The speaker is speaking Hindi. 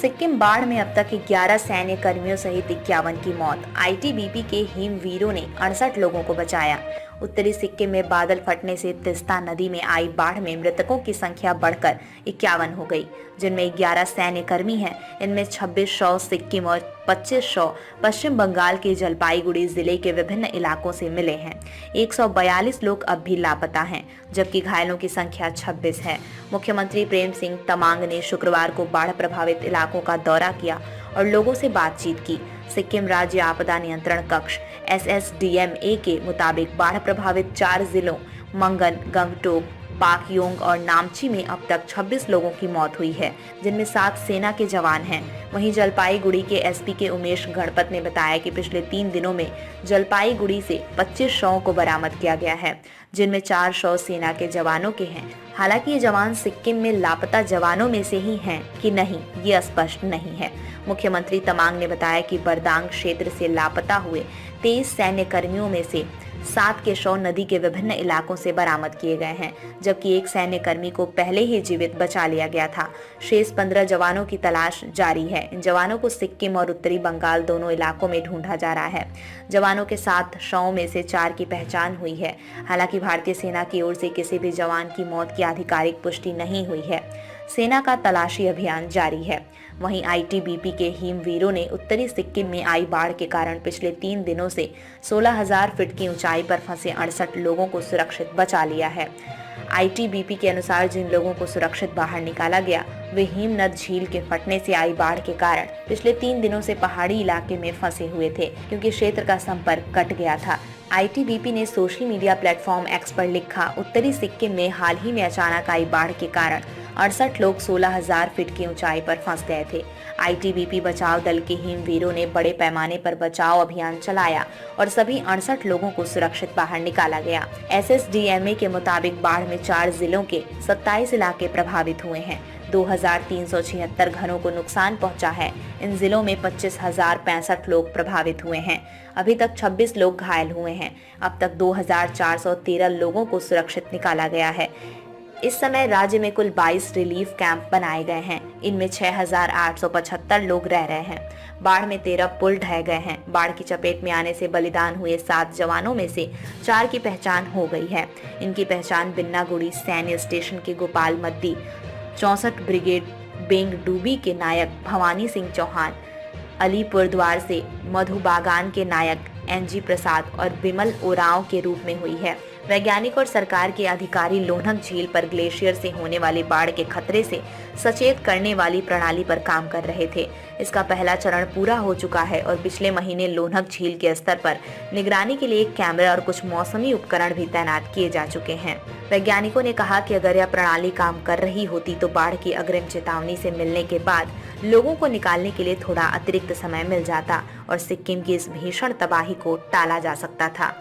सिक्किम बाढ़ में अब तक 11 सैन्य कर्मियों सहित 51 की मौत। आईटीबीपी के हिमवीरों ने 68 लोगों को बचाया। उत्तरी सिक्किम में बादल फटने से तिस्ता नदी में आई बाढ़ में मृतकों की संख्या बढ़कर 51 हो गई, जिनमें 11 सैन्य कर्मी हैं। इनमें 2600 सिक्किम और 2500 पश्चिम बंगाल के जलपाईगुड़ी जिले के विभिन्न इलाकों से मिले हैं। 142 लोग अब भी लापता हैं, जबकि घायलों की संख्या 26 है। मुख्यमंत्री प्रेम सिंह तमांग ने शुक्रवार को बाढ़ प्रभावित इलाकों का दौरा किया और लोगों से बातचीत की। सिक्किम राज्य आपदा नियंत्रण कक्ष SSDMA के मुताबिक बाढ़ प्रभावित 4 जिलों मंगन, गंगटोक, पाकयोंग और नामची में अब तक 26 लोगों की मौत हुई है, जिनमें 7 सेना के जवान हैं। वहीं जलपाईगुड़ी के SP के उमेश गणपत ने बताया कि पिछले 3 दिनों में जलपाईगुड़ी से 25 शवों को बरामद किया गया है, जिनमें 4 शव सेना के जवानों के हैं। हालांकि ये जवान सिक्किम में लापता जवानों में से ही हैं कि नहीं, ये स्पष्ट नहीं है। मुख्यमंत्री तमांग ने बताया कि बरदांग क्षेत्र से लापता हुए 23 सैन्य कर्मियों में से 7 के शव नदी के विभिन्न इलाकों से बरामद किए गए हैं, जबकि एक सैन्य कर्मी को पहले ही जीवित बचा लिया गया था। शेष 15 जवानों की तलाश जारी है। इन जवानों को सिक्किम और उत्तरी बंगाल दोनों इलाकों में ढूंढा जा रहा है। जवानों के 7 शवों में से 4 की पहचान हुई है। हालांकि भारतीय सेना की ओर से किसी भी जवान की मौत की आधिकारिक पुष्टि नहीं हुई है। सेना का तलाशी अभियान जारी है। वहीं आईटीबीपी के हिमवीरों ने उत्तरी सिक्किम में आई बाढ़ के कारण पिछले 3 दिनों से 16,000 फीट की ऊंचाई पर फंसे 68 लोगों को सुरक्षित बचा लिया है। आईटीबीपी के अनुसार जिन लोगों को सुरक्षित बाहर निकाला गया, वे हिमनद झील के फटने से आई बाढ़ के कारण पिछले 3 दिनों से पहाड़ी इलाके में फंसे हुए थे, क्योंकि क्षेत्र का संपर्क कट गया था। आईटीबीपी ने सोशल मीडिया प्लेटफॉर्म X पर लिखा, उत्तरी सिक्किम में हाल ही में अचानक आई बाढ़ के कारण 68 लोग 16,000 फीट की ऊंचाई पर फंस गए थे। आईटीबीपी बचाव दल के हिमवीरों ने बड़े पैमाने पर बचाव अभियान चलाया और सभी 68 लोगों को सुरक्षित बाहर निकाला गया। SSDMA के मुताबिक बाढ़ में 4 जिलों के 27 इलाके प्रभावित हुए हैं। 2,376 घरों को नुकसान पहुंचा है। इन जिलों में 25,065 लोग प्रभावित हुए हैं। अभी तक 26 लोग घायल हुए हैं। अब तक 2,413 लोगों को सुरक्षित निकाला गया है। इस समय राज्य में कुल 22 रिलीफ कैंप बनाए गए हैं। इनमें 6,875 लोग रह रहे हैं। बाढ़ में 13 पुल ढह गए हैं। बाढ़ की चपेट में आने से बलिदान हुए 7 जवानों में से 4 की पहचान हो गई है। इनकी पहचान बिन्नागुड़ी सैन्य स्टेशन के गोपाल मद्दी, 64 ब्रिगेड बेंग डूबी के नायक भवानी सिंह चौहान, अलीपुर द्वार से मधुबागान के नायक NG प्रसाद और बिमल ओरांव के रूप में हुई है। वैज्ञानिक और सरकार के अधिकारी लोनक झील पर ग्लेशियर से होने वाली बाढ़ के खतरे से सचेत करने वाली प्रणाली पर काम कर रहे थे। इसका पहला चरण पूरा हो चुका है और पिछले महीने लोनक झील के स्तर पर निगरानी के लिए एक कैमरा और कुछ मौसमी उपकरण भी तैनात किए जा चुके हैं। वैज्ञानिकों ने कहा कि अगर यह प्रणाली काम कर रही होती तो बाढ़ की अग्रिम चेतावनी से मिलने के बाद लोगों को निकालने के लिए थोड़ा अतिरिक्त समय मिल जाता और सिक्किम की इस भीषण तबाही को टाला जा सकता था।